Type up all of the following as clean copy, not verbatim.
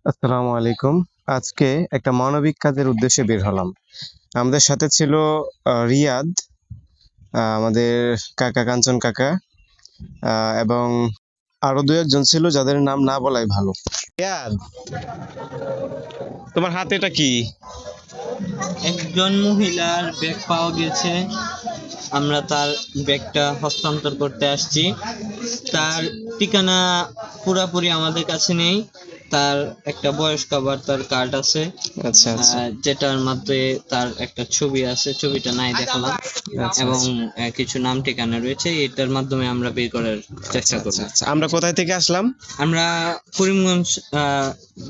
আসসালামু আলাইকুম। আজকে একটা মানবিক কাজের উদ্দেশ্যে বের হলাম। আমাদের সাথে ছিল রিয়াদ, আমাদের কাকা কাঞ্চন কাকা, এবং আরো ২-১ জন ছিল যাদের নাম না বলাই ভালো। রিয়াদ, তোমার হাতে এটা কি? একজন মহিলার ব্যাগ পাওয়া গেছে। আমরা তার ব্যাগটা হস্তান্তর করতে আসছি। তার ঠিকানা পুরাপুরি আমাদের কাছে নেই। তার একটা বয়স্ক ভাতার কার্ড আছে, আচ্ছা, আচ্ছা। যেটার মধ্যে তার একটা ছবি আছে, ছবিটা নাই দেখালাম, আচ্ছা, এবং আচ্ছা। কিছু নাম ঠিকানা রয়েছে। এটার মাধ্যমে আমরা বের করার চেষ্টা আচ্ছা, করব। আচ্ছা। আমরা কোথায় থেকে আসলাম? আমরা করিমগঞ্জ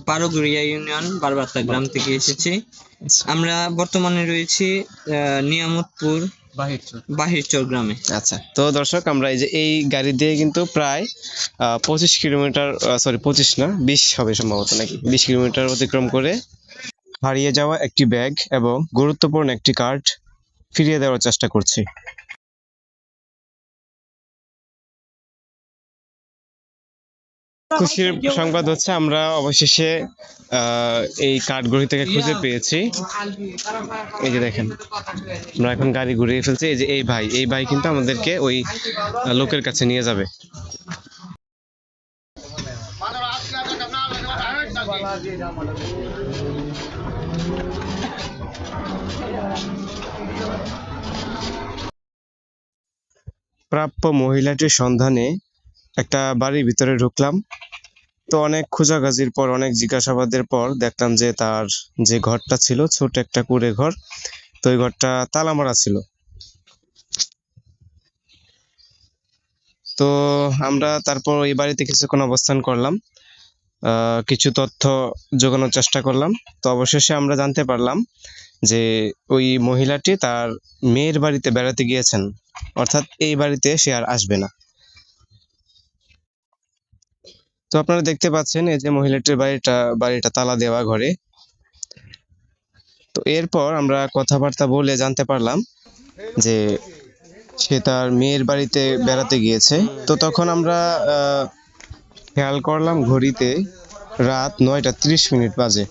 বারোঘরিয়া ইউনিয়ন বারবাত্তা গ্রাম থেকে এসেছি। আচ্ছা, আমরা বর্তমানে রয়েছি নিয়ামতপুর বাহিরচর গ্রামে। আচ্ছা। তো দর্শক, আমরা এই গাড়ি দিয়ে কিন্তু প্রায় ২৫ কিলোমিটার, সরি ২৫ না, ২০ হবে সম্ভবত, নাকি ২০ কিলোমিটার অতিক্রম করে হারিয়ে যাওয়া একটি ব্যাগ এবং গুরুত্বপূর্ণ একটি কার্ড ফিরিয়ে দেওয়ার চেষ্টা করছি। খুশির সংবাদ হচ্ছে আমরা অবশেষে এই কার্ডগুলি থেকে খুঁজে পেয়েছি। এই যে দেখেন, আমরা এখন গাড়ি ঘুরিয়ে ফেলছি। এই যে এই ভাই কিন্তু আমাদেরকে ওই লোকের কাছে নিয়ে যাবে। প্রাপ্য মহিলাটির সন্ধানে একটা বাড়ির ভিতরে ঢুকলাম। তো অনেক খোঁজাখুঁজির পর, অনেক জিজ্ঞাসাবাদের পর দেখলাম যে তার যে ঘরটা ছিল ছোট একটা কুঁড়ে ঘর। তো ওই ঘরটা তালা মারা ছিল। তো আমরা তারপর এই বাড়িতে কিছুক্ষণ অবস্থান করলাম, কিছু তথ্য জোগানোর চেষ্টা করলাম। তো অবশেষে আমরা জানতে পারলাম যে ওই মহিলাটি তার মেয়ের বাড়িতে বেড়াতে গিয়েছেন, অর্থাৎ এই বাড়িতে সে আর আসবে না। তো আপনারা দেখতে পাচ্ছেন এই যে মহিলাটির বাড়িটা তালা দেওয়া ঘরে। তো এরপর আমরা কথাবার্তা বলে জানতে পারলাম যে সে তার মেয়ের বাড়িতে বেড়াতে গিয়েছে। তো তখন আমরা খেয়াল করলাম ঘড়িতে রাত ৯টা ৩০ বাজে।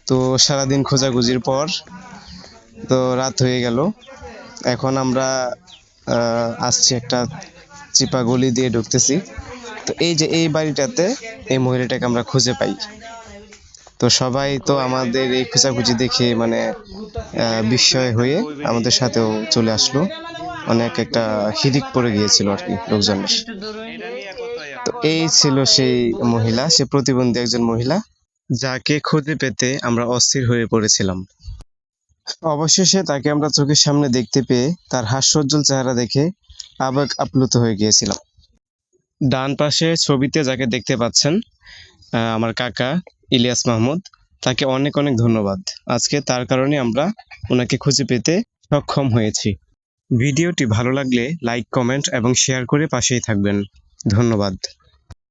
তো সারাদিন খোঁজাখুঁজির পর তো রাত হয়ে গেল। এখন আমরা আসছি একটা চিপা গলি দিয়ে ঢুকতেছি। তো এই যে এই বাড়িটাতে এই মহিলাটাকে আমরা খুঁজে পাই। তো সবাই তো আমাদের এই খোঁজাখুঁজি দেখে মানে বিস্ময় হয়ে আমাদের সাথেও চলে আসলো। অনেক একটা হিড়িক পড়ে গিয়েছিল আর কি লোকজনের। তো এই ছিল সেই মহিলা, সে প্রতিবন্ধী একজন মহিলা যাকে খুঁজে পেতে আমরা অস্থির হয়ে পড়েছিলাম। অবশেষে তাকে আমরা চোখের সামনে দেখতে পেয়ে তার হাস্যোজ্জ্বল চেহারা দেখে আবেগ আপ্লুত হয়ে গিয়েছিলাম। ডান পাশে ছবিতে যাকে দেখতে পাচ্ছেন, আমার কাকা ইলিয়াস মাহমুদ, তাকে অনেক অনেক ধন্যবাদ। আজকে তার কারণে আমরা ওনাকে খুঁজে পেতে সক্ষম হয়েছি। ভিডিওটি ভালো লাগলে লাইক, কমেন্ট এবং শেয়ার করে পাশেই থাকবেন। ধন্যবাদ।